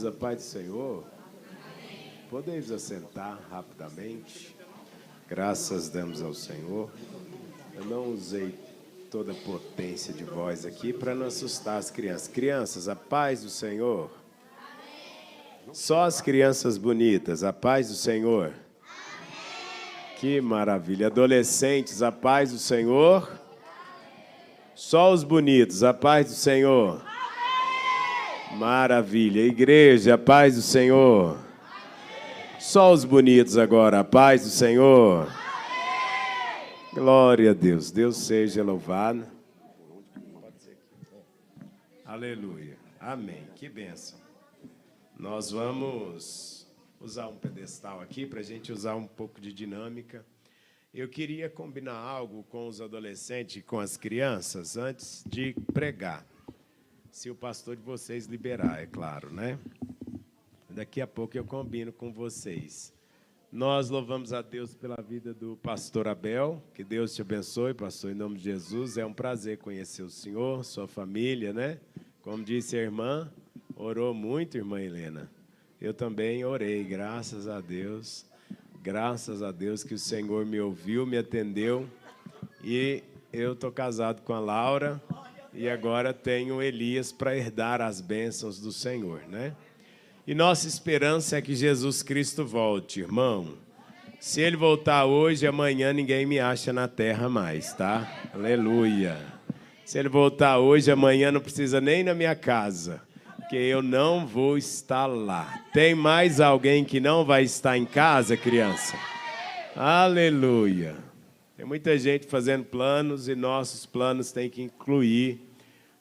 Queridos, a paz do Senhor. Podeis assentar rapidamente. Graças damos ao Senhor. Eu não usei toda a potência de voz aqui para não assustar as crianças. Crianças, a paz do Senhor. Só as crianças bonitas, a paz do Senhor. Que maravilha. Adolescentes, a paz do Senhor. Só os bonitos, a paz do Senhor. Maravilha. Igreja, a paz do Senhor. Só os bonitos agora, a paz do Senhor. Glória a Deus. Deus seja louvado. Aleluia. Amém. Que bênção. Nós vamos usar um pedestal aqui para a gente usar um pouco de dinâmica. Eu queria combinar algo com os adolescentes e com as crianças antes de pregar. Se o pastor de vocês liberar, é claro, né? Daqui a pouco eu combino com vocês. Nós louvamos a Deus pela vida do pastor Abel. Que Deus te abençoe, pastor, em nome de Jesus. É um prazer conhecer o senhor, sua família, né? Como disse a irmã, orou muito, irmã Helena. Eu também orei, graças a Deus. Graças a Deus que o Senhor me ouviu, me atendeu. E eu estou casado com a Laura. E agora tenho Elias para herdar as bênçãos do Senhor, né? E nossa esperança é que Jesus Cristo volte, irmão. Se Ele voltar hoje, amanhã ninguém me acha na terra mais, tá? Aleluia. Se Ele voltar hoje, amanhã não precisa nem na minha casa, porque eu não vou estar lá. Tem mais alguém que não vai estar em casa, criança? Aleluia. Tem muita gente fazendo planos e nossos planos têm que incluir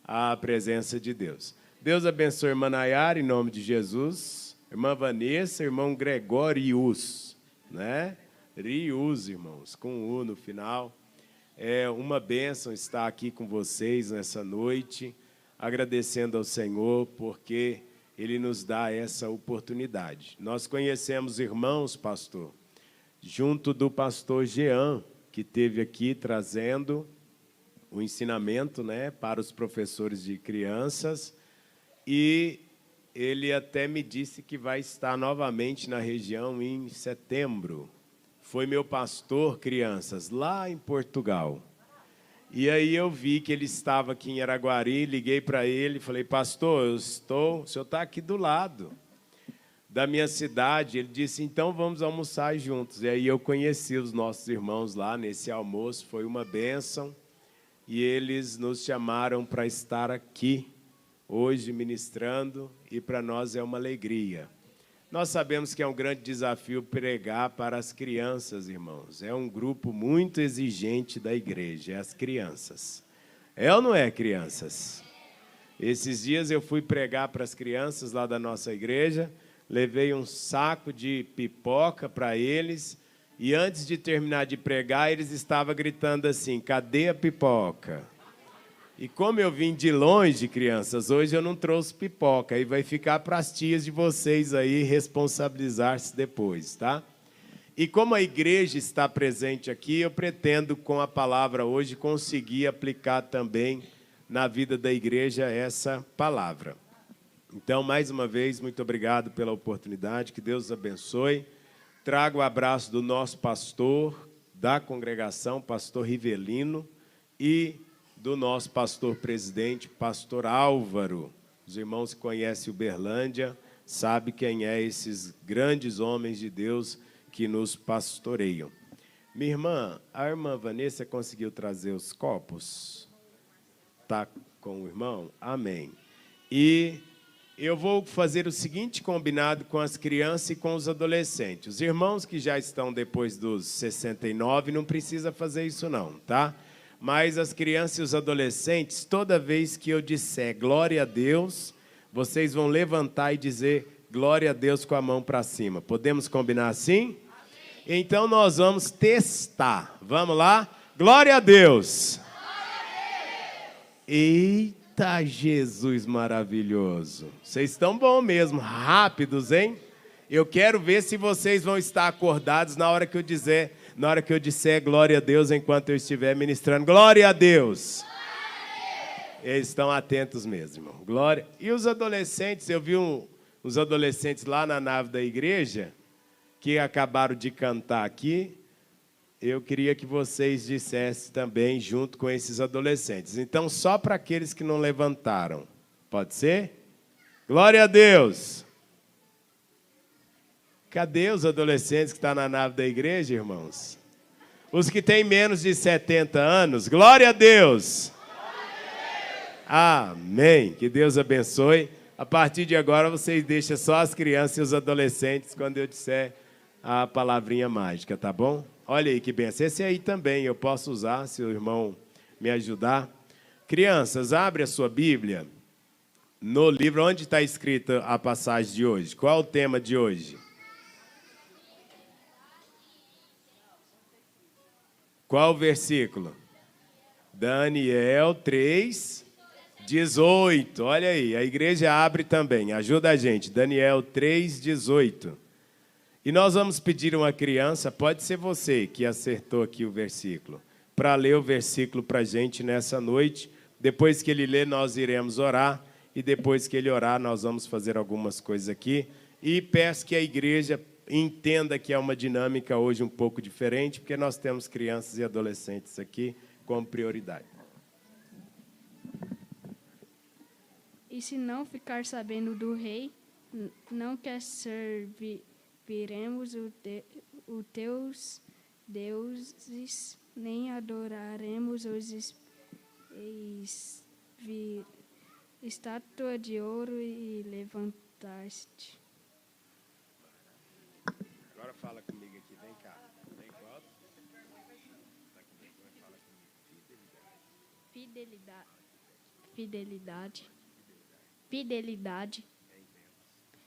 a presença de Deus. Deus abençoe a irmã Nayara, em nome de Jesus. Irmã Vanessa, irmão Gregorius, né? Rius, irmãos, com U no final. É uma bênção estar aqui com vocês nessa noite, agradecendo ao Senhor, porque Ele nos dá essa oportunidade. Nós conhecemos irmãos, pastor, junto do pastor Jean, que esteve aqui trazendo o ensinamento, né, para os professores de crianças, e ele até me disse que vai estar novamente na região em setembro. Foi meu pastor, crianças, lá em Portugal. E aí eu vi que ele estava aqui em Araguari, liguei para ele e falei, pastor, o senhor está aqui do lado da minha cidade. Ele disse, então vamos almoçar juntos. E aí eu conheci os nossos irmãos lá nesse almoço, foi uma bênção. E eles nos chamaram para estar aqui hoje ministrando, e para nós é uma alegria. Nós sabemos que é um grande desafio pregar para as crianças, irmãos. É um grupo muito exigente da igreja, é as crianças. É ou não é, crianças? Esses dias eu fui pregar para as crianças lá da nossa igreja, levei um saco de pipoca para eles, e antes de terminar de pregar, eles estavam gritando assim, cadê a pipoca? E como eu vim de longe, crianças, hoje eu não trouxe pipoca, aí vai ficar para as tias de vocês aí responsabilizar-se depois, tá? E como a igreja está presente aqui, eu pretendo, com a palavra hoje, conseguir aplicar também na vida da igreja essa palavra. Então, mais uma vez, muito obrigado pela oportunidade, que Deus abençoe. Trago o abraço do nosso pastor da congregação, pastor Rivelino, e do nosso pastor presidente, pastor Álvaro. Os irmãos que conhecem Uberlândia sabem quem é esses grandes homens de Deus que nos pastoreiam. Minha irmã, a irmã Vanessa conseguiu trazer os copos? Está com o irmão? Amém. E eu vou fazer o seguinte combinado com as crianças e com os adolescentes. Os irmãos que já estão depois dos 69, não precisa fazer isso não, tá? Mas as crianças e os adolescentes, toda vez que eu disser glória a Deus, vocês vão levantar e dizer glória a Deus com a mão para cima. Podemos combinar assim? Então nós vamos testar. Vamos lá? Glória a Deus! Eita, Jesus maravilhoso! Vocês estão bons mesmo, rápidos, hein? Eu quero ver se vocês vão estar acordados na hora que eu disser glória a Deus, enquanto eu estiver ministrando. Glória a Deus! Eles estão atentos mesmo, irmão. Glória. E os adolescentes, eu vi os adolescentes lá na nave da igreja, que acabaram de cantar aqui, eu queria que vocês dissessem também, junto com esses adolescentes. Então, só para aqueles que não levantaram. Pode ser? Glória a Deus! Cadê os adolescentes que estão na nave da igreja, irmãos? Os que têm menos de 70 anos, glória a Deus! Amém! Que Deus abençoe. A partir de agora, vocês deixam só as crianças e os adolescentes quando eu disser a palavrinha mágica, tá bom? Olha aí que benção. Esse aí também eu posso usar, se o irmão me ajudar. Crianças, abre a sua Bíblia no livro onde está escrita a passagem de hoje. Qual é o tema de hoje? Qual o versículo? Daniel 3:18. Olha aí, a igreja abre também. Ajuda a gente. Daniel 3:18. E nós vamos pedir uma criança, pode ser você que acertou aqui o versículo, para ler o versículo para a gente nessa noite. Depois que ele ler, nós iremos orar. E depois que ele orar, nós vamos fazer algumas coisas aqui. E peço que a igreja entenda que é uma dinâmica hoje um pouco diferente, porque nós temos crianças e adolescentes aqui como prioridade. E se não ficar sabendo do rei, não quer serviremos os teus deuses, nem adoraremos os estátua de ouro e levantaste. Agora fala comigo aqui, vem cá. Vem cá. Fidelidade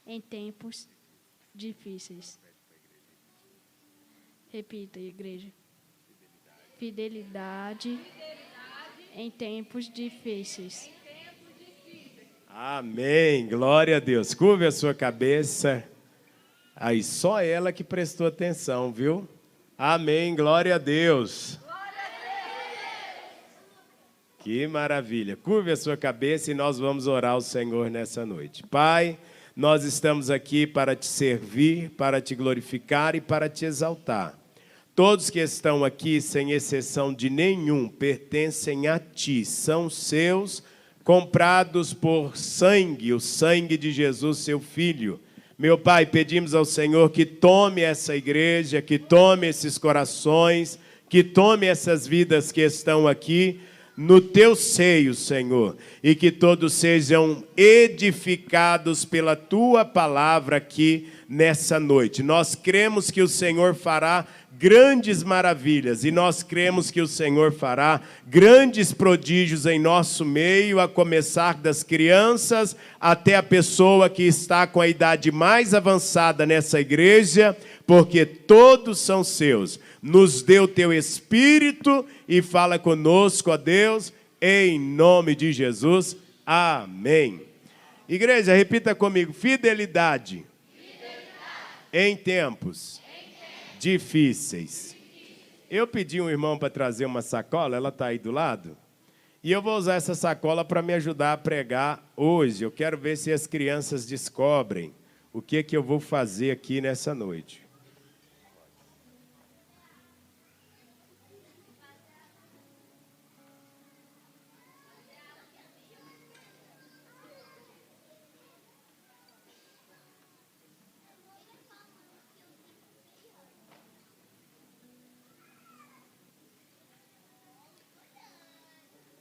em tempos difíceis. Repita, igreja. Fidelidade em tempos difíceis. Amém, glória a Deus. Curve a sua cabeça. Aí, só ela que prestou atenção, viu? Amém, glória a Deus. Que maravilha. Curve a sua cabeça e nós vamos orar ao Senhor nessa noite. Pai, nós estamos aqui para te servir, para te glorificar e para te exaltar. Todos que estão aqui, sem exceção de nenhum, pertencem a ti, são seus, comprados por sangue, o sangue de Jesus, seu Filho. Meu Pai, pedimos ao Senhor que tome essa igreja, que tome esses corações, que tome essas vidas que estão aqui no teu seio, Senhor, e que todos sejam edificados pela tua palavra aqui nessa noite. Nós cremos que o Senhor fará grandes maravilhas e nós cremos que o Senhor fará grandes prodígios em nosso meio, a começar das crianças até a pessoa que está com a idade mais avançada nessa igreja, porque todos são seus. Nos dê o teu Espírito e fala conosco, ó Deus, em nome de Jesus. Amém. Igreja, repita comigo, fidelidade. Em tempos difíceis. Eu pedi um irmão para trazer uma sacola, ela está aí do lado, e eu vou usar essa sacola para me ajudar a pregar hoje. Eu quero ver se as crianças descobrem o que eu vou fazer aqui nessa noite.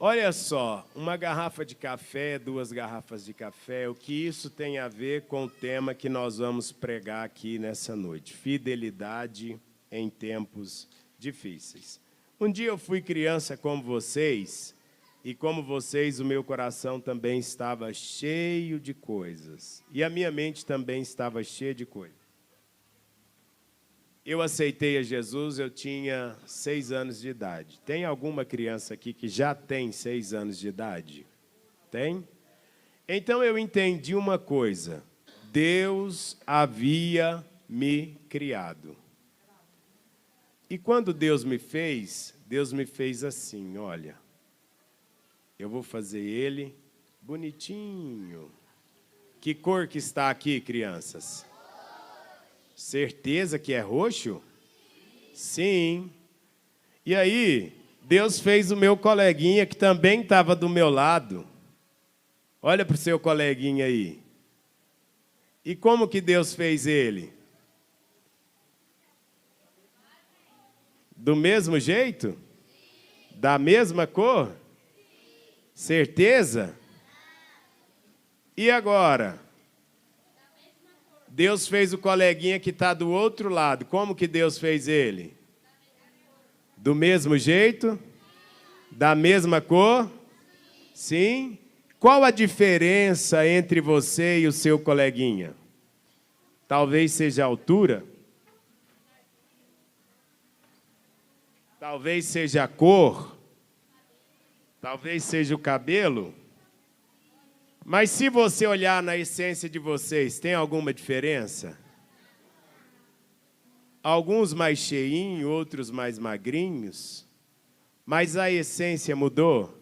Olha só, uma garrafa de café, 2 garrafas de café, o que isso tem a ver com o tema que nós vamos pregar aqui nessa noite? Fidelidade em tempos difíceis. Um dia eu fui criança como vocês, e como vocês, o meu coração também estava cheio de coisas. E a minha mente também estava cheia de coisas. Eu aceitei a Jesus, eu tinha 6 anos de idade. Tem alguma criança aqui que já tem 6 anos de idade? Tem? Então eu entendi uma coisa. Deus havia me criado. E quando Deus me fez assim, olha. Eu vou fazer ele bonitinho. Que cor que está aqui, crianças? Certeza que é roxo? Sim. E aí, Deus fez o meu coleguinha, que também estava do meu lado. Olha para o seu coleguinha aí. E como que Deus fez ele? Do mesmo jeito? Da mesma cor? Certeza? E agora? Deus fez o coleguinha que está do outro lado. Como que Deus fez ele? Do mesmo jeito? Da mesma cor? Sim. Qual a diferença entre você e o seu coleguinha? Talvez seja a altura? Talvez seja a cor? Talvez seja o cabelo? Mas se você olhar na essência de vocês, tem alguma diferença? Alguns mais cheinhos, outros mais magrinhos. Mas a essência mudou?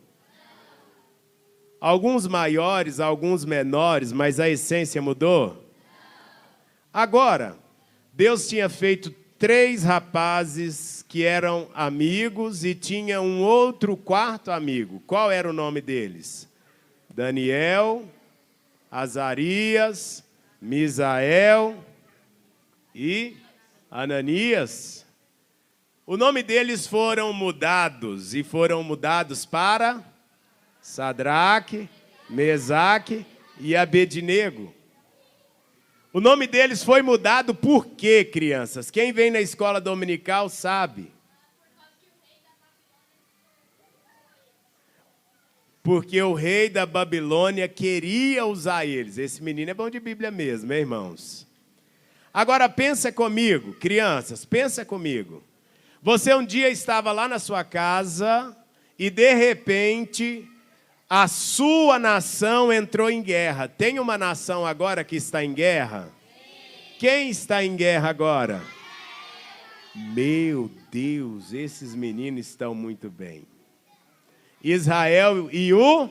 Alguns maiores, alguns menores, mas a essência mudou? Agora, Deus tinha feito 3 rapazes que eram amigos e tinha um outro quarto amigo. Qual era o nome deles? Daniel, Azarias, Misael e Ananias. O nome deles foram mudados, e foram mudados para Sadraque, Mesaque e Abednego. O nome deles foi mudado por quê, crianças? Quem vem na escola dominical sabe. Porque o rei da Babilônia queria usar eles. Esse menino é bom de Bíblia mesmo, hein, irmãos? Agora pensa comigo, crianças, pensa comigo. Você um dia estava lá na sua casa e, de repente, a sua nação entrou em guerra. Tem uma nação agora que está em guerra? Quem está em guerra agora? Meu Deus, esses meninos estão muito bem. Israel e o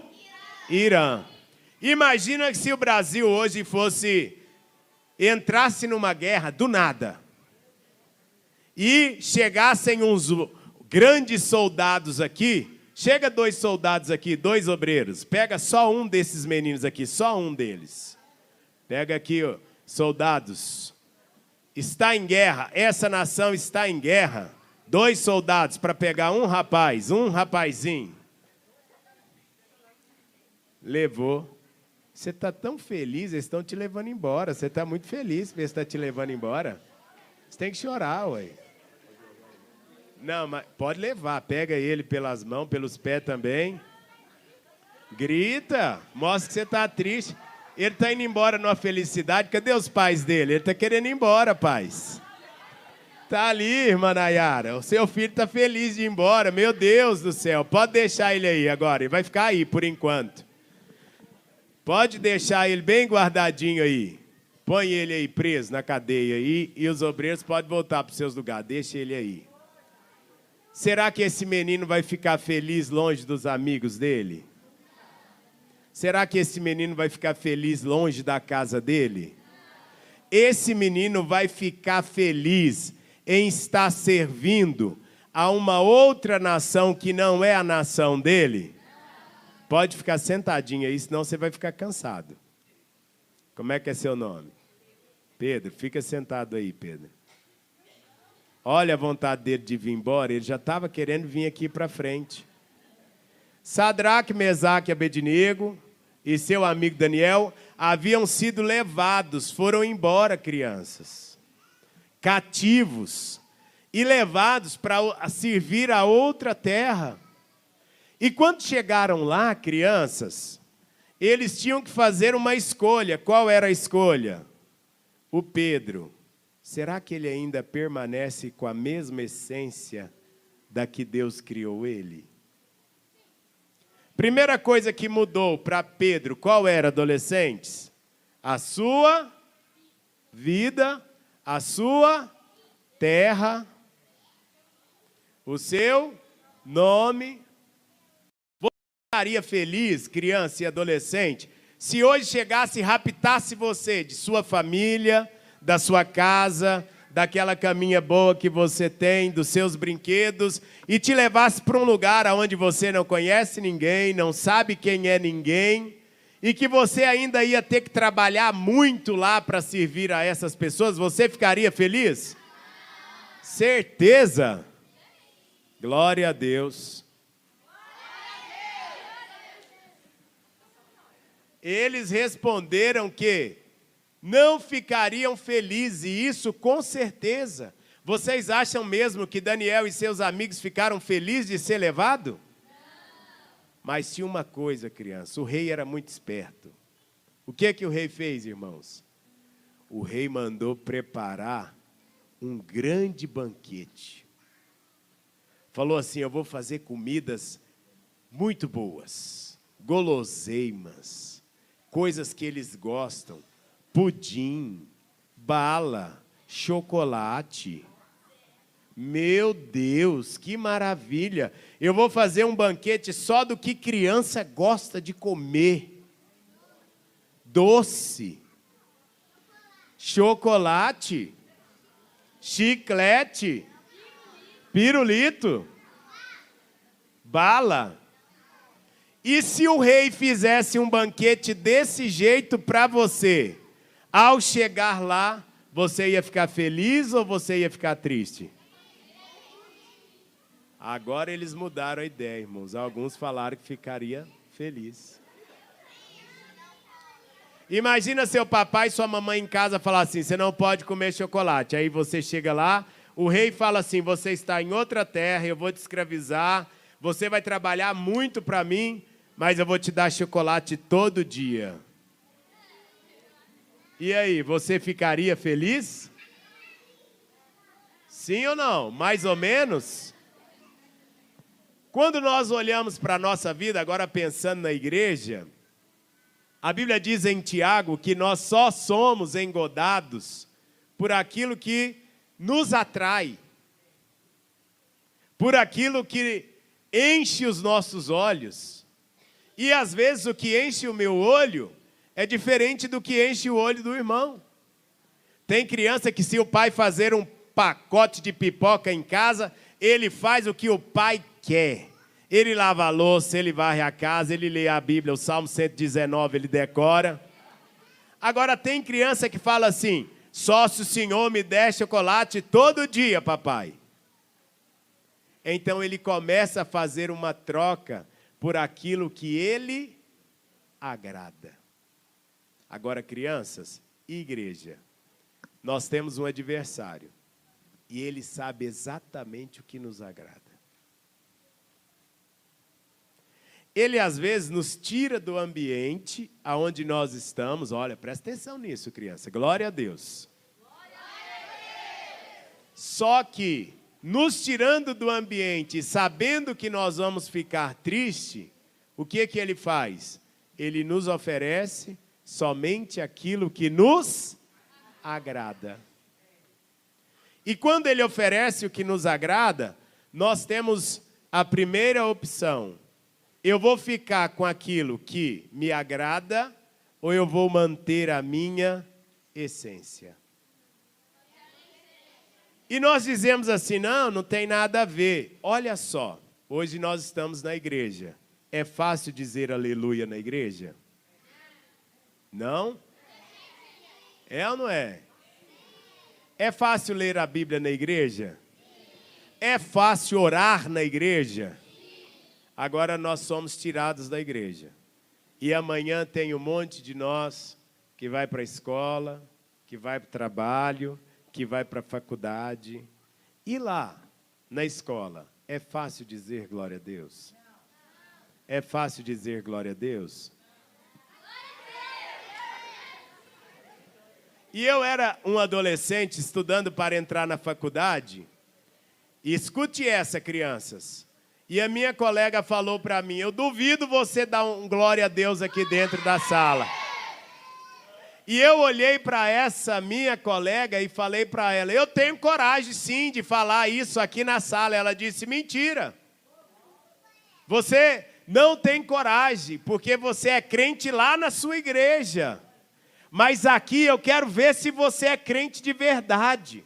Irã. Imagina se o Brasil hoje entrasse numa guerra do nada e chegassem uns grandes soldados aqui. Chega 2 soldados aqui, 2 obreiros. Pega só um desses meninos aqui, só um deles. Pega aqui, ó, soldados. Está em guerra, essa nação está em guerra. 2 soldados para pegar um rapaz, um rapazinho. Levou. Você está tão feliz, eles estão te levando embora. Você está muito feliz porque eles estão te levando embora. Você tem que chorar, ué. Não, mas pode levar. Pega ele pelas mãos, pelos pés também. Grita. Mostra que você está triste. Ele está indo embora numa felicidade. Cadê os pais dele? Ele está querendo ir embora, pais. Está ali, irmã Nayara. O seu filho está feliz de ir embora. Meu Deus do céu. Pode deixar ele aí agora. Ele vai ficar aí por enquanto. Pode deixar ele bem guardadinho aí. Põe ele aí preso na cadeia aí e os obreiros podem voltar para os seus lugares. Deixa ele aí. Será que esse menino vai ficar feliz longe dos amigos dele? Será que esse menino vai ficar feliz longe da casa dele? Esse menino vai ficar feliz em estar servindo a uma outra nação que não é a nação dele? Pode ficar sentadinho aí, senão você vai ficar cansado. Como é que é seu nome? Pedro, fica sentado aí, Pedro. Olha a vontade dele de vir embora, ele já estava querendo vir aqui para frente. Sadraque, Mesaque e Abednego e seu amigo Daniel haviam sido levados, foram embora, crianças, cativos, e levados para servir a outra terra. E quando chegaram lá, crianças, eles tinham que fazer uma escolha. Qual era a escolha? O Pedro. Será que ele ainda permanece com a mesma essência da que Deus criou ele? Primeira coisa que mudou para Pedro, qual era, adolescentes? A sua vida, a sua terra, o seu nome. Você estaria feliz, criança e adolescente, Se hoje chegasse e raptasse você de sua família, da sua casa, daquela caminha boa que você tem, dos seus brinquedos, e te levasse para um lugar onde você não conhece ninguém, não sabe quem é ninguém, e que você ainda ia ter que trabalhar muito lá para servir a essas pessoas, você ficaria feliz? Certeza? Glória a Deus. Eles responderam que não ficariam felizes, e isso com certeza. Vocês acham mesmo que Daniel e seus amigos ficaram felizes de ser levado? Mas tinha uma coisa, criança, o rei era muito esperto. O que o rei fez, irmãos? O rei mandou preparar um grande banquete. Falou assim, eu vou fazer comidas muito boas, guloseimas, coisas que eles gostam, pudim, bala, chocolate. Meu Deus, que maravilha! Eu vou fazer um banquete só do que criança gosta de comer. Doce, chocolate, chiclete, pirulito, bala. E se o rei fizesse um banquete desse jeito para você, ao chegar lá, você ia ficar feliz ou você ia ficar triste? Agora eles mudaram a ideia, irmãos. Alguns falaram que ficaria feliz. Imagina seu papai e sua mamãe em casa falar assim, você não pode comer chocolate. Aí você chega lá, o rei fala assim, você está em outra terra, eu vou te escravizar, você vai trabalhar muito para mim, mas eu vou te dar chocolate todo dia. E aí, você ficaria feliz? Sim ou não? Mais ou menos? Quando nós olhamos para a nossa vida, agora pensando na igreja, a Bíblia diz em Tiago que nós só somos engodados por aquilo que nos atrai, por aquilo que enche os nossos olhos. E às vezes o que enche o meu olho é diferente do que enche o olho do irmão. Tem criança que se o pai fazer um pacote de pipoca em casa, ele faz o que o pai quer. Ele lava a louça, ele varre a casa, ele lê a Bíblia, o Salmo 119 ele decora. Agora tem criança que fala assim, só se o Senhor me der chocolate todo dia, papai. Então ele começa a fazer uma troca por aquilo que ele agrada. Agora, crianças e igreja, nós temos um adversário e ele sabe exatamente o que nos agrada. Ele às vezes nos tira do ambiente aonde nós estamos. Olha, presta atenção nisso, criança. Glória a Deus. Glória a Deus. Só que nos tirando do ambiente, sabendo que nós vamos ficar triste, o que ele faz? Ele nos oferece somente aquilo que nos agrada. E quando ele oferece o que nos agrada, nós temos a primeira opção. Eu vou ficar com aquilo que me agrada ou eu vou manter a minha essência? E nós dizemos assim, não tem nada a ver. Olha só, hoje nós estamos na igreja. É fácil dizer aleluia na igreja? Não? É ou não é? É fácil ler a Bíblia na igreja? É fácil orar na igreja? Agora nós somos tirados da igreja. E amanhã tem um monte de nós que vai para a escola, que vai para o trabalho, que vai para a faculdade. E lá, na escola, é fácil dizer glória a Deus? É fácil dizer glória a Deus? E eu era um adolescente estudando para entrar na faculdade. E escute essa, crianças. E a minha colega falou para mim, eu duvido você dar um glória a Deus aqui dentro da sala. E eu olhei para essa minha colega e falei para ela, eu tenho coragem sim de falar isso aqui na sala. Ela disse, mentira. Você Não tem coragem, porque você é crente lá na sua igreja. Mas aqui eu quero ver se você é crente de verdade.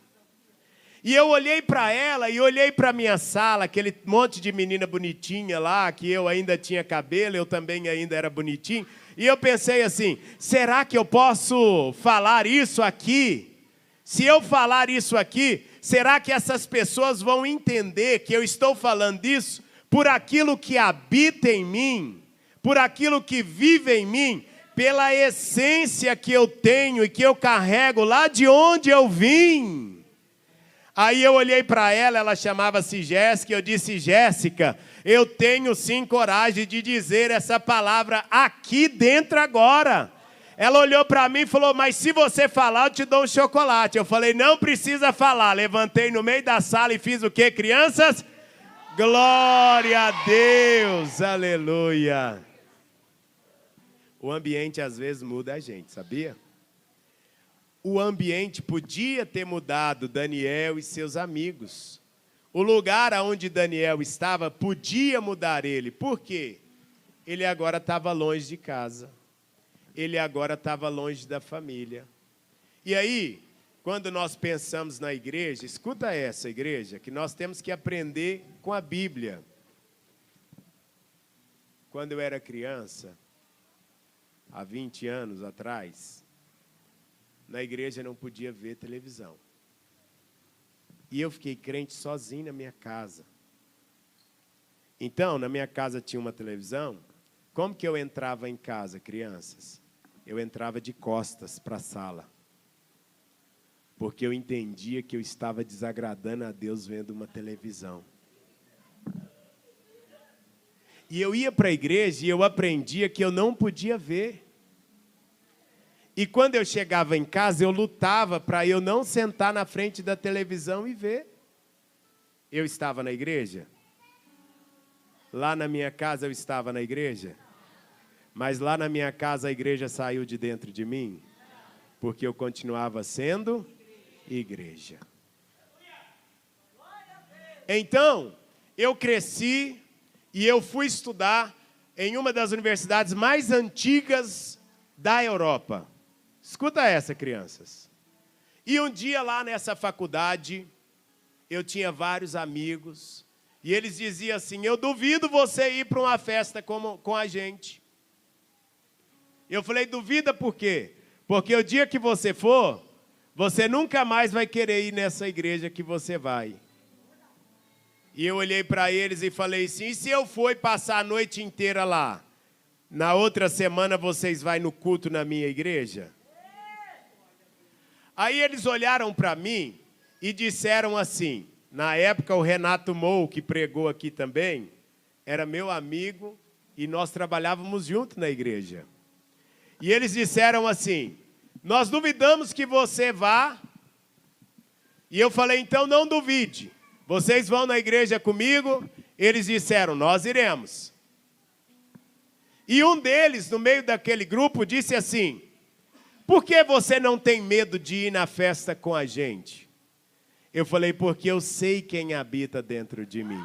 E eu olhei para ela e olhei para a minha sala, aquele monte de menina bonitinha lá, que eu ainda tinha cabelo, eu também ainda era bonitinho. E eu pensei assim, será que eu posso falar isso aqui? Se eu falar isso aqui, será que essas pessoas vão entender que eu estou falando isso por aquilo que habita em mim, por aquilo que vive em mim, pela essência que eu tenho e que eu carrego lá de onde eu vim? Aí eu olhei para ela, ela chamava-se Jéssica, eu disse, Jéssica, eu tenho sim coragem de dizer essa palavra aqui dentro agora. Ela olhou para mim e falou, mas se você falar, eu te dou um chocolate. Eu falei, não precisa falar. Levantei no meio da sala e fiz o quê, crianças? Glória a Deus, aleluia. O ambiente às vezes muda a gente, sabia? O ambiente podia ter mudado Daniel e seus amigos. O lugar onde Daniel estava podia mudar ele. Por quê? Ele agora estava longe de casa. Ele agora estava longe da família. E aí, quando nós pensamos na igreja, escuta essa igreja, que nós temos que aprender com a Bíblia. Quando eu era criança, há 20 anos atrás, na igreja não podia ver televisão. E eu fiquei crente sozinho na minha casa. Então, na minha casa tinha uma televisão. Como que eu entrava em casa, crianças? Eu entrava de costas para a sala. Porque eu entendia que eu estava desagradando a Deus vendo uma televisão. E eu ia para a igreja e eu aprendia que eu não podia ver. E quando eu chegava em casa, eu lutava para eu não sentar na frente da televisão e ver. Eu estava na igreja? Lá na minha casa eu estava na igreja? Mas lá na minha casa a igreja saiu de dentro de mim? Porque eu continuava sendo igreja. Então, eu cresci e eu fui estudar em uma das universidades mais antigas da Europa. Escuta essa, crianças. E um dia lá nessa faculdade, eu tinha vários amigos, e eles diziam assim, eu duvido você ir para uma festa com a gente. Eu falei, duvida por quê? Porque o dia que você for, você nunca mais vai querer ir nessa igreja que você vai. E eu olhei para eles e falei assim, e se eu for e passar a noite inteira lá? Na outra semana vocês vão no culto na minha igreja? Aí eles olharam para mim e disseram assim, na época o Renato Mou, que pregou aqui também, era meu amigo e nós trabalhávamos juntos na igreja. E eles disseram assim, nós duvidamos que você vá. E eu falei, então não duvide, vocês vão na igreja comigo? Eles disseram, nós iremos. E um deles, no meio daquele grupo, disse assim, por que você não tem medo de ir na festa com a gente? Eu falei, porque eu sei quem habita dentro de mim.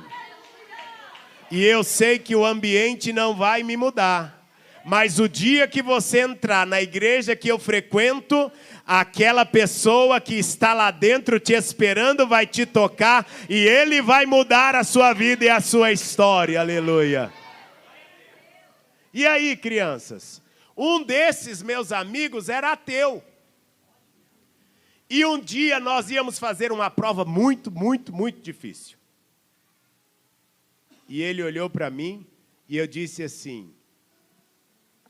E eu sei que o ambiente não vai me mudar. Mas o dia que você entrar na igreja que eu frequento, aquela pessoa que está lá dentro te esperando vai te tocar e ele vai mudar a sua vida e a sua história. Aleluia. E aí, crianças? Um desses meus amigos era ateu. E um dia nós íamos fazer uma prova muito, muito, muito difícil. E ele olhou para mim e eu disse assim,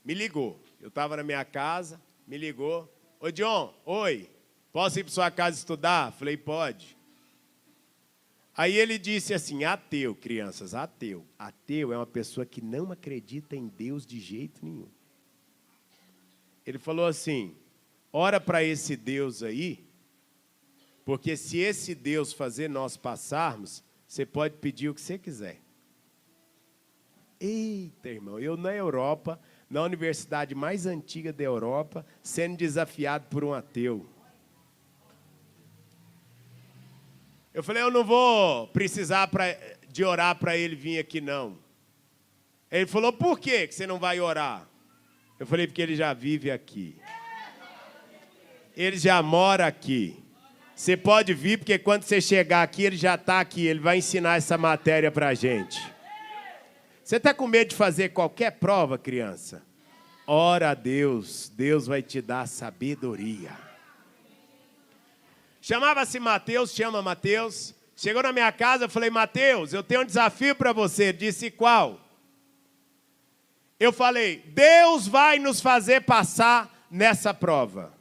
me ligou. Eu estava na minha casa, me ligou. Ô John, oi, posso ir para sua casa estudar? Falei, pode. Aí ele disse assim, ateu, crianças, ateu. Ateu é uma pessoa que não acredita em Deus de jeito nenhum. Ele falou assim, ora para esse Deus aí, porque se esse Deus fazer nós passarmos, você pode pedir o que você quiser. Eita, irmão, eu na Europa, na universidade mais antiga da Europa, sendo desafiado por um ateu. Eu falei, eu não vou precisar de orar para ele vir aqui, não. Ele falou, por que você não vai orar? Eu falei, porque ele já vive aqui. Ele já mora aqui. Você pode vir, porque quando você chegar aqui, ele já está aqui. Ele vai ensinar essa matéria para a gente. Você está com medo de fazer qualquer prova, criança? Ora a Deus, Deus vai te dar sabedoria. Chamava-se Mateus, chama Mateus. Chegou na minha casa, eu falei, Mateus, eu tenho um desafio para você. Ele disse, qual? Eu falei, Deus vai nos fazer passar nessa prova.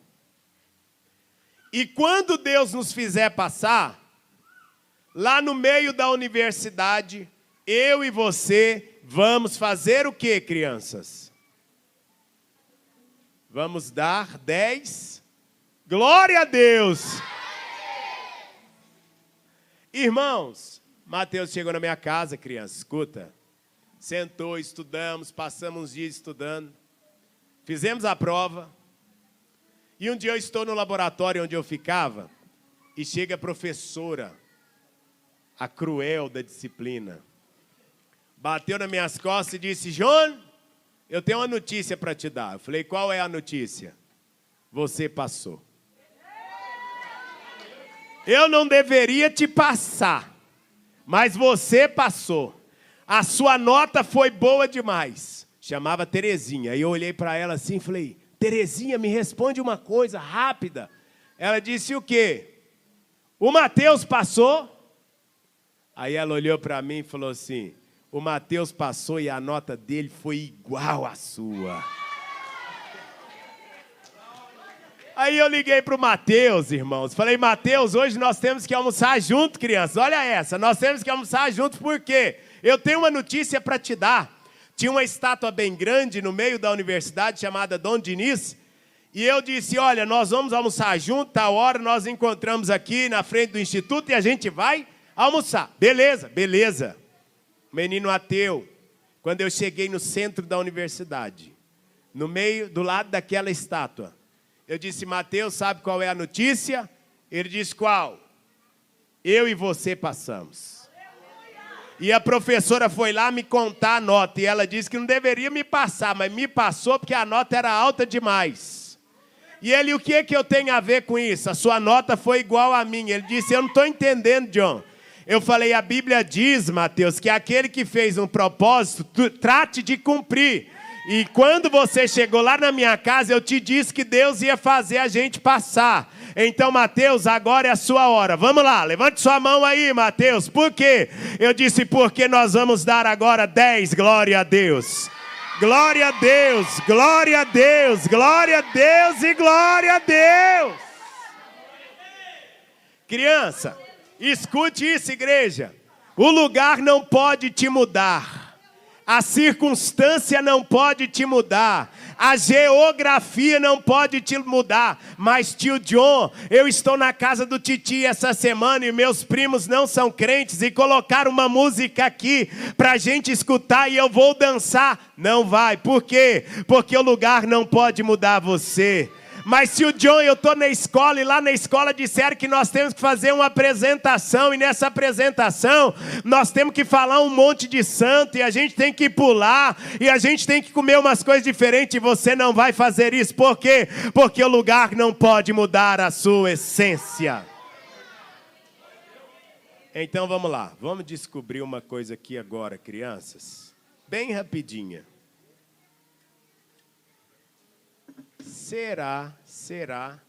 E quando Deus nos fizer passar, lá no meio da universidade, eu e você vamos fazer o quê, crianças? Vamos dar 10. Glória a Deus! Irmãos, Mateus chegou na minha casa, criança, escuta. Sentou, estudamos, passamos uns dias estudando. Fizemos a prova. E um dia eu estou no laboratório onde eu ficava, e chega a professora, a cruel da disciplina. Bateu nas minhas costas e disse, João, eu tenho uma notícia para te dar. Eu falei, qual é a notícia? Você passou. Eu não deveria te passar, mas você passou. A sua nota foi boa demais. Chamava Terezinha. Aí eu olhei para ela assim e falei, Terezinha, me responde uma coisa rápida. Ela disse o quê? O Mateus passou? Aí ela olhou para mim e falou assim, o Mateus passou e a nota dele foi igual à sua. Aí eu liguei para o Mateus, irmãos. Falei, Mateus, hoje nós temos que almoçar junto, crianças. Olha essa, nós temos que almoçar junto, por quê? Eu tenho uma notícia para te dar. Tinha uma estátua bem grande no meio da universidade, chamada Dom Diniz. E eu disse, olha, nós vamos almoçar junto, tal hora nós encontramos aqui na frente do instituto e a gente vai almoçar. Beleza, beleza. Menino ateu. Quando eu cheguei no centro da universidade, no meio, do lado daquela estátua, eu disse, Mateus, sabe qual é a notícia? Ele disse, qual? Eu e você passamos. E a professora foi lá me contar a nota, e ela disse que não deveria me passar, mas me passou porque a nota era alta demais. E ele, o que é que eu tenho a ver com isso? A sua nota foi igual a minha. Ele disse, eu não estou entendendo, John. Eu falei, a Bíblia diz, Mateus, que aquele que fez um propósito, trate de cumprir. E quando você chegou lá na minha casa, eu te disse que Deus ia fazer a gente passar. Então, Mateus, agora é a sua hora. Vamos lá, levante sua mão aí, Mateus. Por quê? Eu disse, porque nós vamos dar agora 10, glória a Deus. Glória a Deus, glória a Deus, glória a Deus e glória a Deus. Criança, escute isso, igreja. O lugar não pode te mudar. A circunstância não pode te mudar. A geografia não pode te mudar. Mas, tio John, eu estou na casa do Titi essa semana e meus primos não são crentes e colocaram uma música aqui para a gente escutar e eu vou dançar. Não vai. Por quê? Porque o lugar não pode mudar você. Mas se o John, eu estou na escola e lá na escola disseram que nós temos que fazer uma apresentação. E nessa apresentação nós temos que falar um monte de santo. E a gente tem que pular. E a gente tem que comer umas coisas diferentes. E você não vai fazer isso. Por quê? Porque o lugar não pode mudar a sua essência. Então vamos lá. Vamos descobrir uma coisa aqui agora, crianças. Bem rapidinha. Será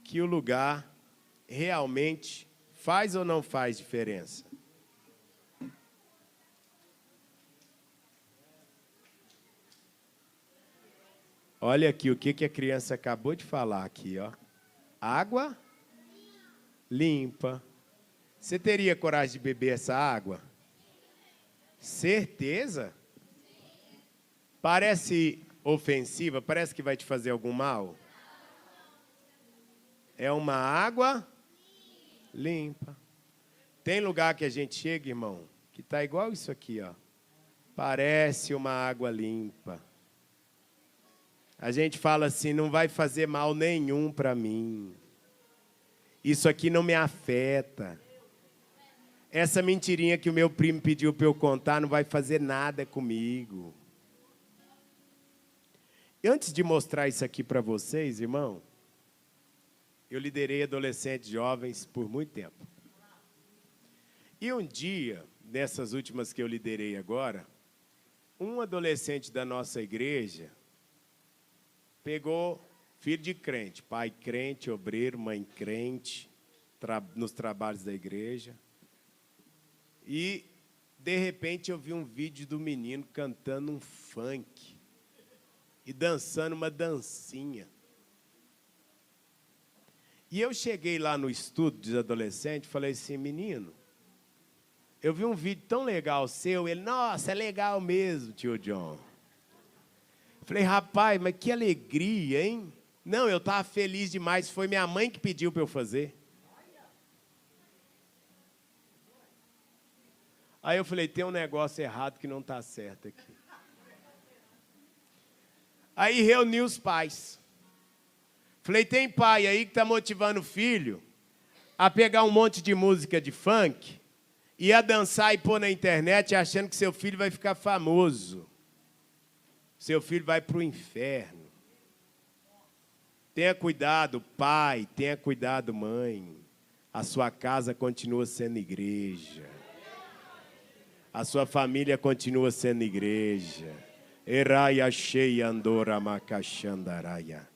que o lugar realmente faz ou não faz diferença? Olha aqui o que a criança acabou de falar aqui, ó. Água limpa. Você teria coragem de beber essa água? Certeza? Parece ofensiva, parece que vai te fazer algum mal. É uma água limpa. Tem lugar que a gente chega, irmão, que está igual isso aqui, ó. Parece uma água limpa. A gente fala assim, não vai fazer mal nenhum para mim. Isso aqui não me afeta. essa mentirinha que o meu primo pediu para eu contar não vai fazer nada comigo. E antes de mostrar isso aqui para vocês, irmão, eu liderei adolescentes jovens por muito tempo. E um dia, nessas últimas que eu liderei agora, um adolescente da nossa igreja pegou filho de crente, pai crente, obreiro, mãe crente, nos trabalhos da igreja. E, de repente, eu vi um vídeo do menino cantando um funk e dançando uma dancinha. E eu cheguei lá no estudo dos adolescentes e falei assim, menino, eu vi um vídeo tão legal seu. Ele, nossa, é legal mesmo, tio John. Eu falei, rapaz, mas que alegria, hein? Não, eu estava feliz demais, foi minha mãe que pediu para eu fazer. Aí eu falei, tem um negócio errado que não está certo aqui. Aí reuni os pais. Falei, tem pai aí que está motivando o filho a pegar um monte de música de funk e a dançar e pôr na internet achando que seu filho vai ficar famoso. Seu filho vai para o inferno. Tenha cuidado, pai, tenha cuidado, mãe. A sua casa continua sendo igreja. A sua família continua sendo igreja. Eraia cheia andora macachandaraia.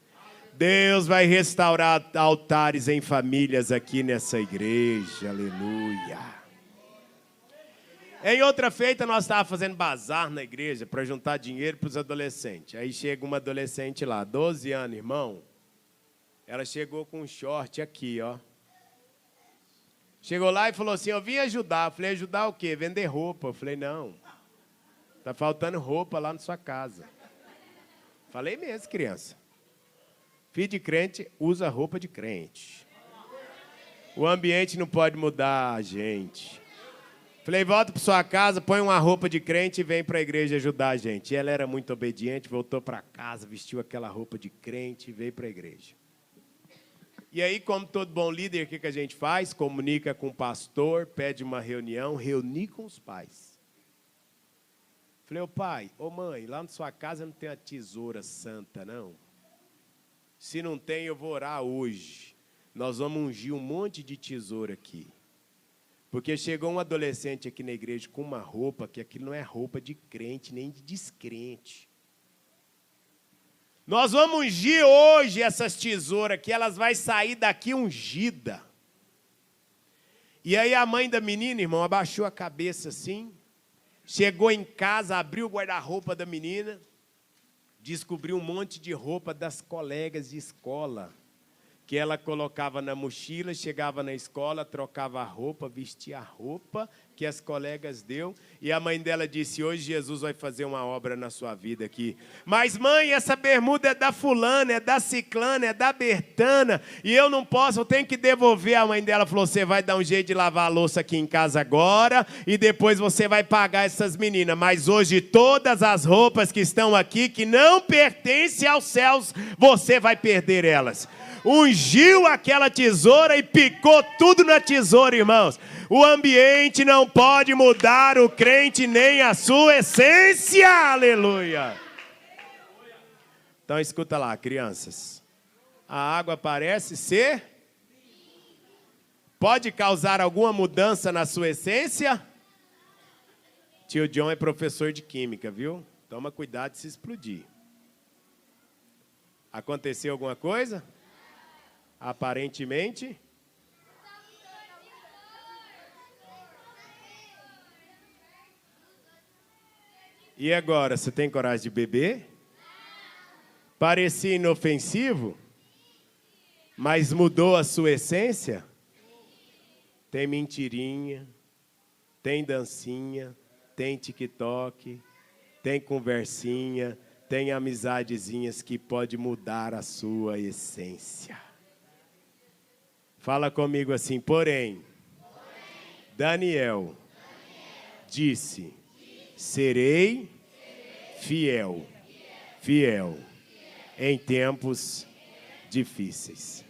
Deus vai restaurar altares em famílias aqui nessa igreja. Aleluia. Em outra feita, nós estávamos fazendo bazar na igreja para juntar dinheiro para os adolescentes. Aí chega uma adolescente lá, 12 anos, irmão. Ela chegou com um short aqui, ó. Chegou lá e falou assim, eu vim ajudar. Eu falei, ajudar o quê? Vender roupa. Eu falei, não. Está faltando roupa lá na sua casa. Falei mesmo, criança. Filho de crente usa roupa de crente. O ambiente não pode mudar a gente. Falei, volta para sua casa, põe uma roupa de crente e vem para a igreja ajudar a gente. E ela era muito obediente, voltou para casa, vestiu aquela roupa de crente e veio para a igreja. E aí, como todo bom líder, o que a gente faz? Comunica com o pastor, pede uma reunião, reunir com os pais. Falei, ô pai, ô mãe, lá na sua casa não tem a tesoura santa, não? Se não tem, eu vou orar hoje. Nós vamos ungir um monte de tesoura aqui. Porque chegou um adolescente aqui na igreja com uma roupa, que aquilo não é roupa de crente, nem de descrente. Nós vamos ungir hoje essas tesouras aqui, elas vão sair daqui ungida. E aí a mãe da menina, irmão, abaixou a cabeça assim, chegou em casa, abriu o guarda-roupa da menina, descobriu um monte de roupa das colegas de escola, que ela colocava na mochila, chegava na escola, trocava a roupa, vestia a roupa que as colegas deu. E a mãe dela disse, hoje Jesus vai fazer uma obra na sua vida aqui. Mas mãe, essa bermuda é da fulana, é da ciclana, é da Bertana, e eu não posso, eu tenho que devolver. A mãe dela falou, você vai dar um jeito de lavar a louça aqui em casa agora, e depois você vai pagar essas meninas. Mas hoje todas as roupas que estão aqui, que não pertencem aos céus, você vai perder elas. Ungiu aquela tesoura e picou tudo na tesoura, irmãos. O ambiente não pode mudar o crente nem a sua essência. Aleluia. Então escuta lá, crianças. A água parece ser? Pode causar alguma mudança na sua essência? Tio John é professor de química, viu? Toma cuidado de se explodir. Aconteceu alguma coisa? Aparentemente. E agora, você tem coragem de beber? Parecia inofensivo, mas mudou a sua essência? Tem mentirinha, tem dancinha, tem TikTok, tem conversinha, tem amizadezinhas que pode mudar a sua essência. Fala comigo assim, porém, Daniel disse, serei fiel em tempos difíceis.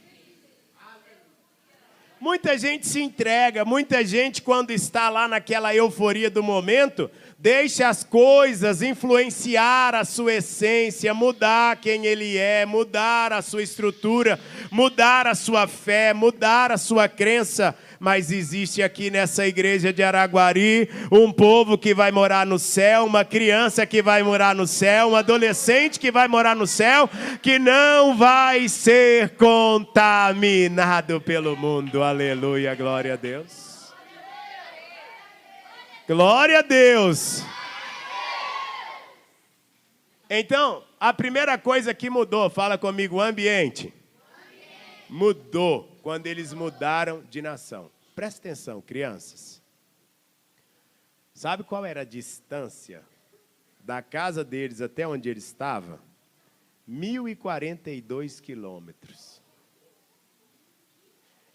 Muita gente se entrega, muita gente, quando está lá naquela euforia do momento, deixa as coisas influenciar a sua essência, mudar quem ele é, mudar a sua estrutura, mudar a sua fé, mudar a sua crença. Mas existe aqui nessa igreja de Araguari um povo que vai morar no céu, uma criança que vai morar no céu, um adolescente que vai morar no céu, que não vai ser contaminado pelo mundo. Aleluia, glória a Deus. Glória a Deus. Então, a primeira coisa que mudou, fala comigo, o ambiente. Mudou quando eles mudaram de nação. Presta atenção, crianças. Sabe qual era a distância da casa deles até onde ele estava? 1.042 quilômetros.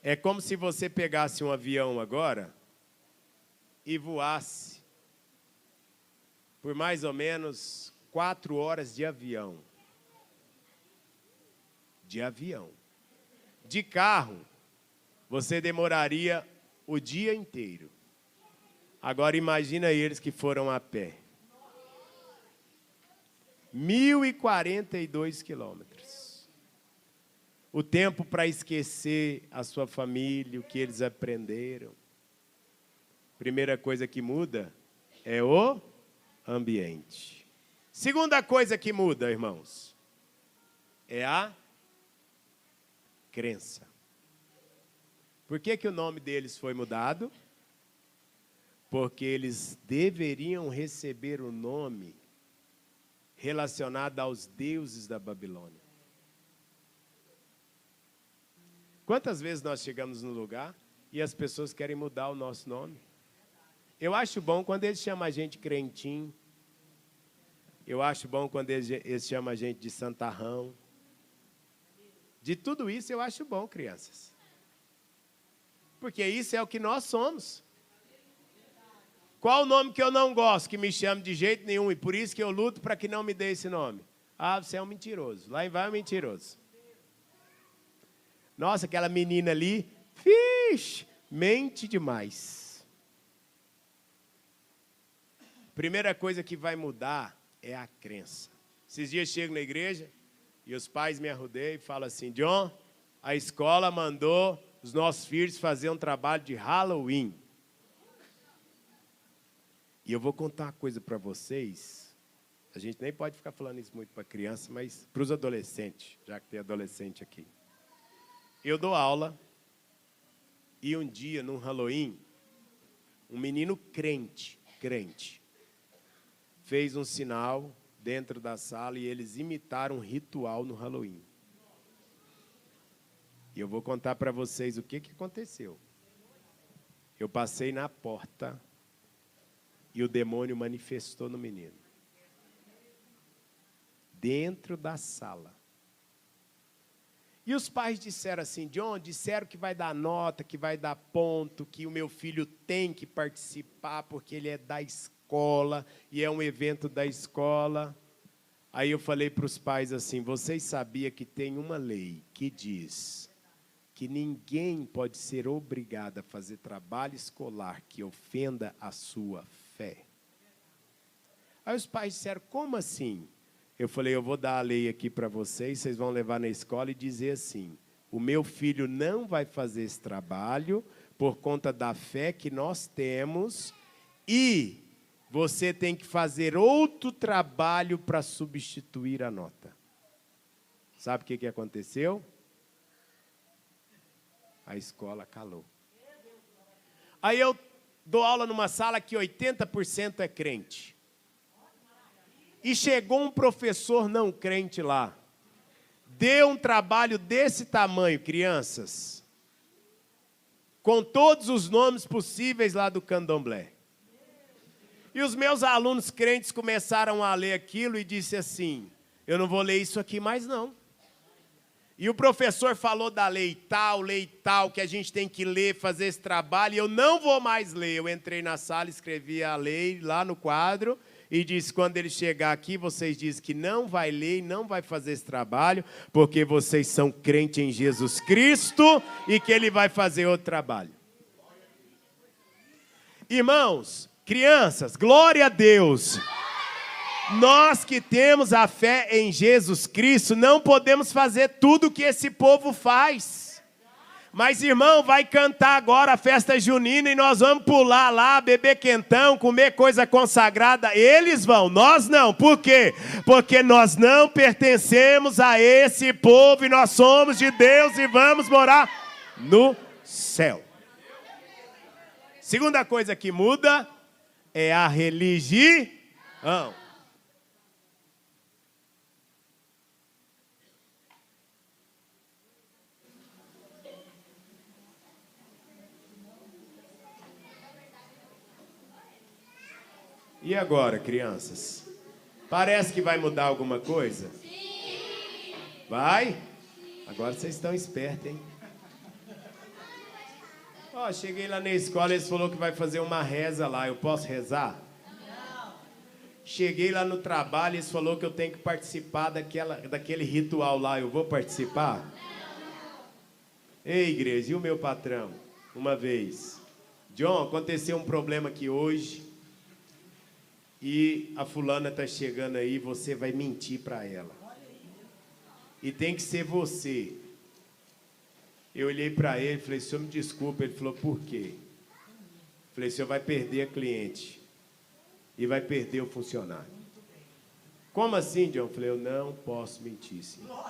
É como se você pegasse um avião agora e voasse por mais ou menos 4 horas de avião. De avião. De carro, você demoraria o dia inteiro. Agora imagina eles que foram a pé. 1.042 quilômetros. O tempo para esquecer a sua família, o que eles aprenderam. Primeira coisa que muda é o ambiente. Segunda coisa que muda, irmãos, é a crença. Por que o nome deles foi mudado? Porque eles deveriam receber o nome relacionado aos deuses da Babilônia. Quantas vezes nós chegamos no lugar e as pessoas querem mudar o nosso nome? Eu acho bom quando eles chamam a gente crentinho. Eu acho bom quando eles chamam a gente de santarrão. De tudo isso eu acho bom, crianças. Porque isso é o que nós somos. Qual o nome que eu não gosto, que me chame de jeito nenhum, e por isso que eu luto para que não me dê esse nome? Ah, você é um mentiroso. Lá vai um mentiroso. Nossa, aquela menina ali, mente demais. Primeira coisa que vai mudar é a crença. Esses dias eu chego na igreja e os pais me arrudeiam e falam assim, John, a escola mandou os nossos filhos fazer um trabalho de Halloween. E eu vou contar uma coisa para vocês. A gente nem pode ficar falando isso muito para criança, mas para os adolescentes, já que tem adolescente aqui. Eu dou aula e um dia, num Halloween, um menino crente, fez um sinal dentro da sala e eles imitaram um ritual no Halloween. E eu vou contar para vocês o que aconteceu. Eu passei na porta e o demônio manifestou no menino. Dentro da sala. E os pais disseram assim, John, disseram que vai dar nota, que vai dar ponto, que o meu filho tem que participar porque ele é da escola e é um evento da escola. Aí eu falei para os pais assim, vocês sabiam que tem uma lei que diz que ninguém pode ser obrigado a fazer trabalho escolar que ofenda a sua fé? Aí os pais disseram, como assim? Eu falei, eu vou dar a lei aqui para vocês, vocês vão levar na escola e dizer assim, o meu filho não vai fazer esse trabalho por conta da fé que nós temos e você tem que fazer outro trabalho para substituir a nota. Sabe o que aconteceu? A escola calou. Aí eu dou aula numa sala que 80% é crente. E chegou um professor não crente lá. Deu um trabalho desse tamanho, crianças. Com todos os nomes possíveis lá do candomblé. E os meus alunos crentes começaram a ler aquilo e disse assim, eu não vou ler isso aqui mais não. E o professor falou da lei tal, que a gente tem que ler, fazer esse trabalho, e eu não vou mais ler. Eu entrei na sala, escrevi a lei lá no quadro, e diz, quando ele chegar aqui, vocês dizem que não vai ler e não vai fazer esse trabalho, porque vocês são crentes em Jesus Cristo e que ele vai fazer outro trabalho. Irmãos, crianças, glória a Deus. Nós que temos a fé em Jesus Cristo, não podemos fazer tudo o que esse povo faz. Mas, irmão, vai cantar agora a festa junina e nós vamos pular lá, beber quentão, comer coisa consagrada. Eles vão, nós não. Por quê? Porque nós não pertencemos a esse povo e nós somos de Deus e vamos morar no céu. Segunda coisa que muda é a religião. E agora, crianças? Parece que vai mudar alguma coisa? Sim! Vai? Agora vocês estão espertos, hein? Ó, cheguei lá na escola, eles falaram que vai fazer uma reza lá. Eu posso rezar? Não. Cheguei lá no trabalho, eles falaram que eu tenho que participar daquele ritual lá. Eu vou participar? Não. Ei, igreja, e o meu patrão? Uma vez. John, aconteceu um problema aqui hoje. E a fulana está chegando aí, você vai mentir para ela. E tem que ser você. Eu olhei para ele e falei, senhor, me desculpa. Ele falou, por quê? Falei, o senhor vai perder a cliente. E vai perder o funcionário. Como assim, John? Falei, eu não posso mentir, senhor.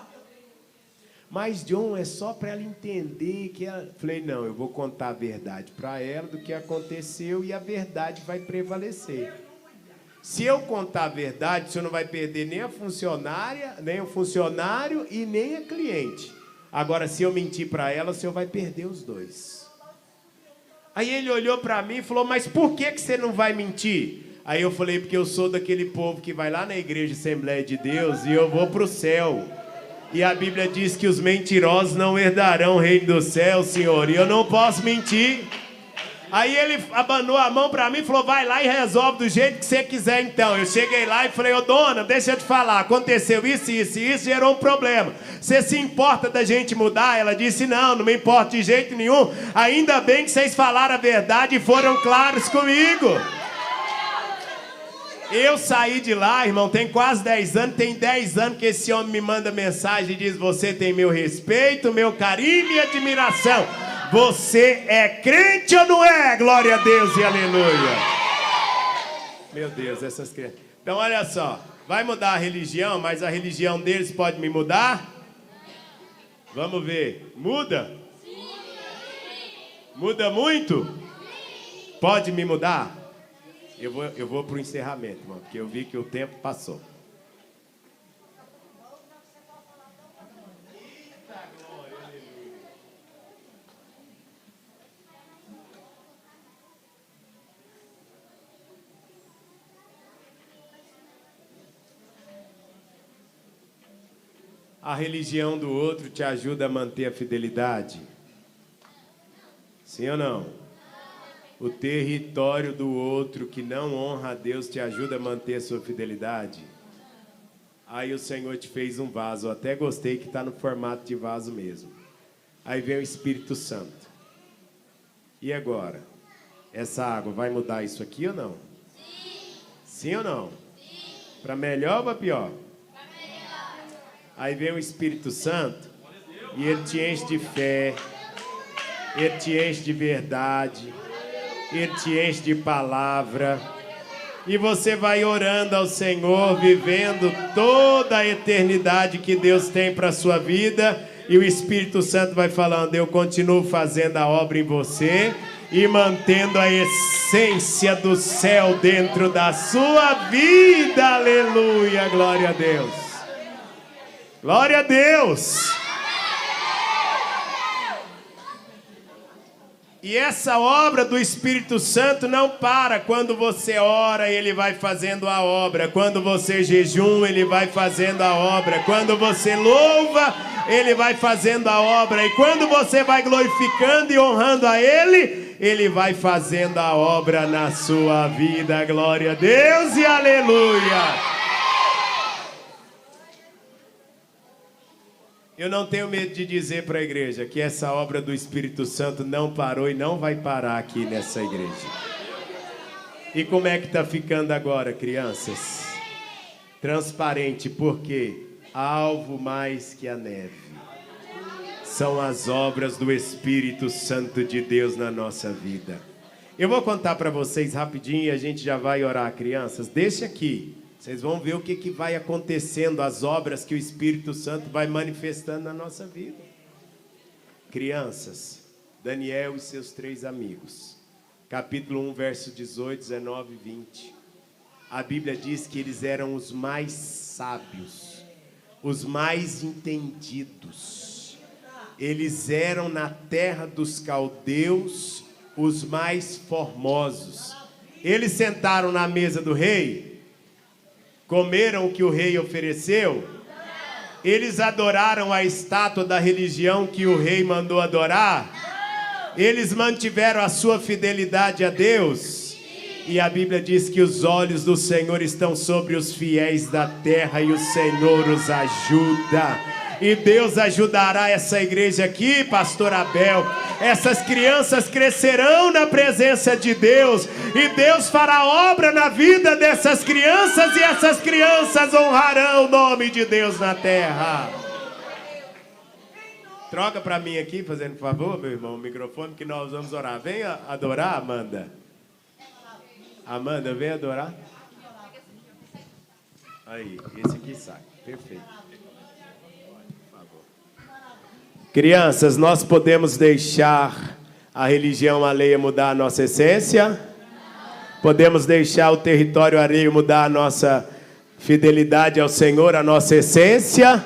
Mas, John, é só para ela entender que ela... Falei, não, eu vou contar a verdade para ela do que aconteceu e a verdade vai prevalecer. Se eu contar a verdade, o senhor não vai perder nem a funcionária, nem o funcionário e nem a cliente. Agora, se eu mentir para ela, o senhor vai perder os dois. Aí ele olhou para mim e falou, mas por que você não vai mentir? Aí eu falei, porque eu sou daquele povo que vai lá na igreja Assembleia de Deus e eu vou para o céu. E a Bíblia diz que os mentirosos não herdarão o reino do céu, Senhor. E eu não posso mentir. Aí ele abanou a mão para mim e falou, vai lá e resolve do jeito que você quiser então. Eu cheguei lá e falei, ô dona, deixa eu te falar, aconteceu isso, isso e isso, gerou um problema. Você se importa da gente mudar? Ela disse, não, não me importa de jeito nenhum. Ainda bem que vocês falaram a verdade e foram claros comigo. Eu saí de lá, irmão, tem quase 10 anos, tem 10 anos que esse homem me manda mensagem e diz, você tem meu respeito, meu carinho e admiração. Você é crente ou não é? Glória a Deus e aleluia. Meu Deus, essas crianças. Então, olha só. Vai mudar a religião, mas a religião deles pode me mudar? Vamos ver. Muda? Muda muito? Pode me mudar? Eu vou para o encerramento, irmão, porque eu vi que o tempo passou. A religião do outro te ajuda a manter a fidelidade? Sim ou não? O território do outro que não honra a Deus te ajuda a manter a sua fidelidade? Aí o Senhor te fez um vaso, eu até gostei que está no formato de vaso mesmo. Aí vem o Espírito Santo. E agora? Essa água vai mudar isso aqui ou não? Sim. Sim ou não? Sim. Para melhor ou para pior? Aí vem o Espírito Santo e ele te enche de fé, ele te enche de verdade, ele te enche de palavra. E você vai orando ao Senhor, vivendo toda a eternidade que Deus tem para a sua vida. E o Espírito Santo vai falando, eu continuo fazendo a obra em você e mantendo a essência do céu dentro da sua vida. Aleluia, glória a Deus. Glória a Deus! E essa obra do Espírito Santo não para. Quando você ora, ele vai fazendo a obra. Quando você jejum, ele vai fazendo a obra. Quando você louva, ele vai fazendo a obra. E quando você vai glorificando e honrando a ele, Ele vai fazendo a obra na sua vida. Glória a Deus e aleluia. Eu não tenho medo de dizer para a igreja que essa obra do Espírito Santo não parou e não vai parar aqui nessa igreja. E como é que está ficando agora, crianças? Transparente, porque alvo mais que a neve são as obras do Espírito Santo de Deus na nossa vida. Eu vou contar para vocês rapidinho e a gente já vai orar, crianças. Deixa aqui. Vocês vão ver o que vai acontecendo, as obras que o Espírito Santo vai manifestando na nossa vida. Crianças, Daniel e seus 3 amigos. Capítulo 1, verso 18, 19 e 20. A Bíblia diz que eles eram os mais sábios, os mais entendidos. Eles eram na terra dos caldeus os mais formosos. Eles sentaram na mesa do rei. Comeram o que o rei ofereceu? Eles adoraram a estátua da religião que o rei mandou adorar? Eles mantiveram a sua fidelidade a Deus? E a Bíblia diz que os olhos do Senhor estão sobre os fiéis da terra e o Senhor os ajuda. E Deus ajudará essa igreja aqui, pastor Abel. Essas crianças crescerão na presença de Deus. E Deus fará obra na vida dessas crianças. E essas crianças honrarão o nome de Deus na terra. Troca para mim aqui, fazendo favor, meu irmão, o microfone, que nós vamos orar. Vem adorar, Amanda. Amanda, vem adorar. Aí, esse aqui sai. Perfeito. Crianças, nós podemos deixar a religião alheia mudar a nossa essência? Podemos deixar o território alheio mudar a nossa fidelidade ao Senhor, a nossa essência?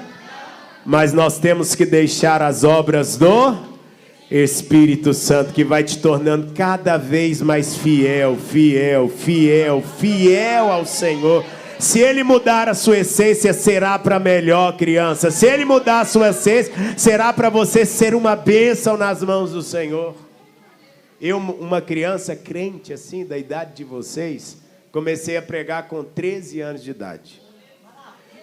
Mas nós temos que deixar as obras do Espírito Santo, que vai te tornando cada vez mais fiel, fiel, fiel, fiel ao Senhor. Se Ele mudar a sua essência, será para melhor, criança. Se Ele mudar a sua essência, será para você ser uma bênção nas mãos do Senhor. Eu, uma criança crente assim, da idade de vocês, comecei a pregar com 13 anos de idade.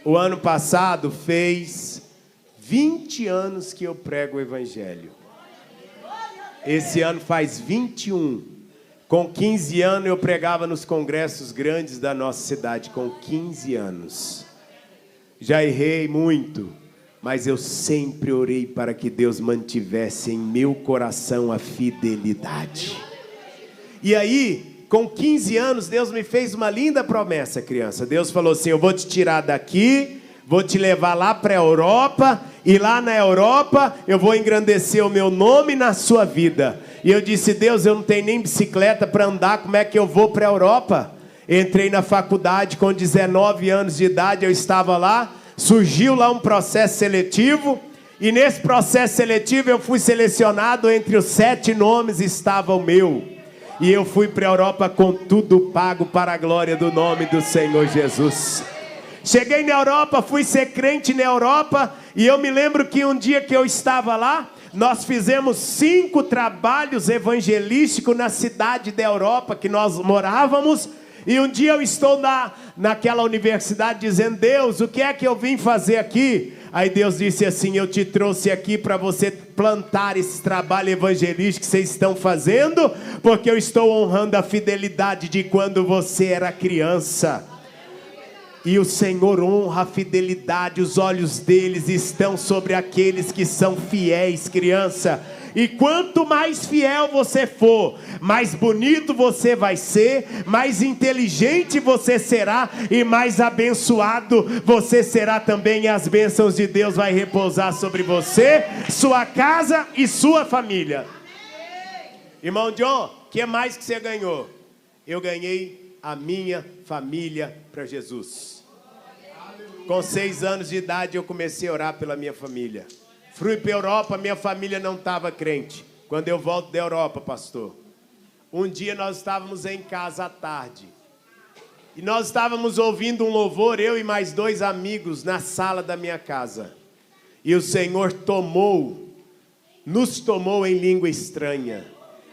O ano passado fez 20 anos que eu prego o Evangelho. Esse ano faz 21. Com 15 anos eu pregava nos congressos grandes da nossa cidade, com 15 anos. Já errei muito, mas eu sempre orei para que Deus mantivesse em meu coração a fidelidade. E aí, com 15 anos, Deus me fez uma linda promessa, criança. Deus falou assim: eu vou te tirar daqui, vou te levar lá para a Europa, e lá na Europa eu vou engrandecer o meu nome na sua vida. E eu disse: Deus, eu não tenho nem bicicleta para andar, como é que eu vou para a Europa? Entrei na faculdade com 19 anos de idade, eu estava lá, surgiu lá um processo seletivo, e nesse processo seletivo eu fui selecionado, entre os 7 nomes estava o meu. E eu fui para a Europa com tudo pago para a glória do nome do Senhor Jesus. Cheguei na Europa, fui ser crente na Europa, e eu me lembro que um dia que eu estava lá, nós fizemos 5 trabalhos evangelísticos na cidade da Europa que nós morávamos. E um dia eu estou naquela universidade dizendo: Deus, o que é que eu vim fazer aqui? Aí Deus disse assim: eu te trouxe aqui para você plantar esse trabalho evangelístico que vocês estão fazendo, porque eu estou honrando a fidelidade de quando você era criança. E o Senhor honra a fidelidade, os olhos deles estão sobre aqueles que são fiéis, criança. E quanto mais fiel você for, mais bonito você vai ser, mais inteligente você será e mais abençoado você será também. E as bênçãos de Deus vai repousar sobre você, sua casa e sua família. Irmão John, o que mais que você ganhou? Eu ganhei a minha família para Jesus. Com 6 anos de idade eu comecei a orar pela minha família. Fui para a Europa, minha família não estava crente. Quando eu volto da Europa, pastor, um dia nós estávamos em casa à tarde. E nós estávamos ouvindo um louvor, eu e mais 2 amigos, na sala da minha casa. E o Senhor nos tomou em língua estranha.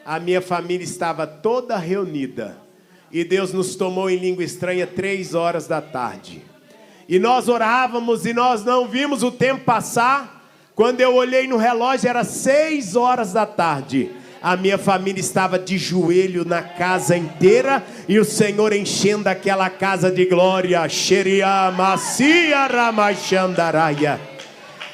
a minha família estava toda reunida. E Deus nos tomou em língua estranha 3 horas da tarde. E nós orávamos e nós não vimos o tempo passar. Quando eu olhei no relógio, era 6 horas da tarde. A minha família estava de joelho na casa inteira. E o Senhor enchendo aquela casa de glória.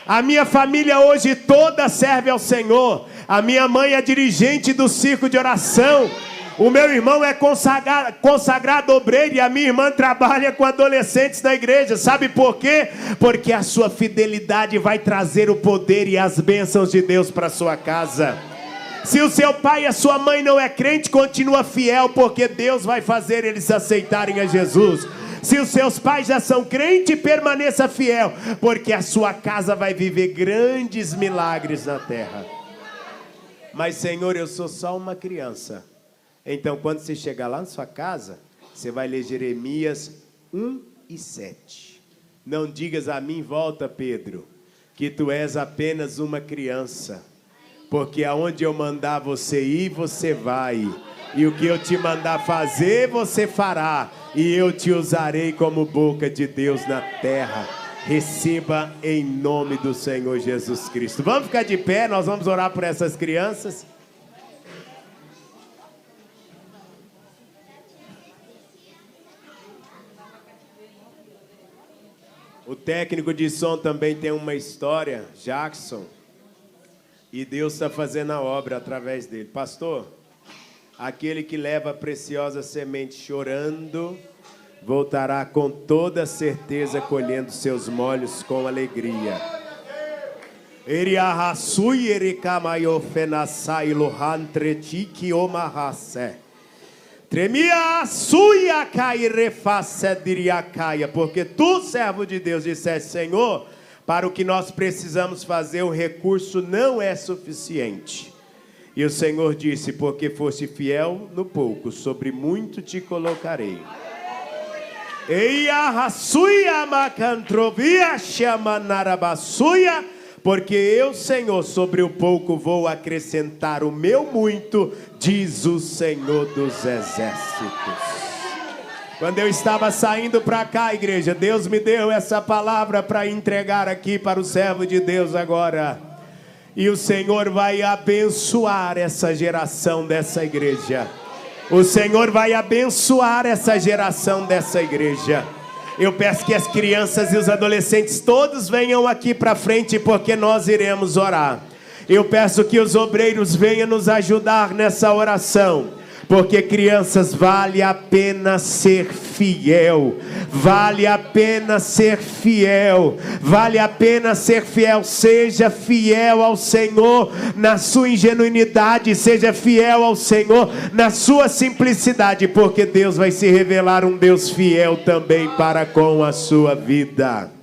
A minha família hoje toda serve ao Senhor. A minha mãe é dirigente do circo de oração. O meu irmão é consagrado obreiro e a minha irmã trabalha com adolescentes da igreja. Sabe por quê? Porque a sua fidelidade vai trazer o poder e as bênçãos de Deus para a sua casa. Se o seu pai e a sua mãe não é crente, continua fiel, porque Deus vai fazer eles aceitarem a Jesus. Se os seus pais já são crentes, permaneça fiel, porque a sua casa vai viver grandes milagres na terra. Mas Senhor, eu sou só uma criança. Então, quando você chegar lá na sua casa, você vai ler Jeremias 1:7. Não digas a mim, volta, Pedro, que tu és apenas uma criança. Porque aonde eu mandar você ir, você vai. E o que eu te mandar fazer, você fará. E eu te usarei como boca de Deus na terra. Receba em nome do Senhor Jesus Cristo. Vamos ficar de pé, nós vamos orar por essas crianças. O técnico de som também tem uma história, Jackson, e Deus está fazendo a obra através dele. Pastor, aquele que leva a preciosa semente chorando, voltará com toda certeza colhendo seus molhos com alegria. Tremia suia cai refaça diriacaia, porque tu, servo de Deus, disseste: Senhor, para o que nós precisamos fazer, o recurso não é suficiente. E o Senhor disse: porque foste fiel no pouco, sobre muito te colocarei. Eia rasuia macantrovia chama narabasuia. Porque eu, Senhor, sobre o pouco vou acrescentar o meu muito, diz o Senhor dos Exércitos. Quando eu estava saindo para cá, igreja, Deus me deu essa palavra para entregar aqui para o servo de Deus agora. E o Senhor vai abençoar essa geração dessa igreja. O Senhor vai abençoar essa geração dessa igreja. Eu peço que as crianças e os adolescentes todos venham aqui para frente, porque nós iremos orar. Eu peço que os obreiros venham nos ajudar nessa oração, porque crianças, vale a pena ser fiel. Vale a pena ser fiel. Vale a pena ser fiel. Seja fiel ao Senhor na sua ingenuidade. Seja fiel ao Senhor na sua simplicidade, porque Deus vai se revelar um Deus fiel também para com a sua vida.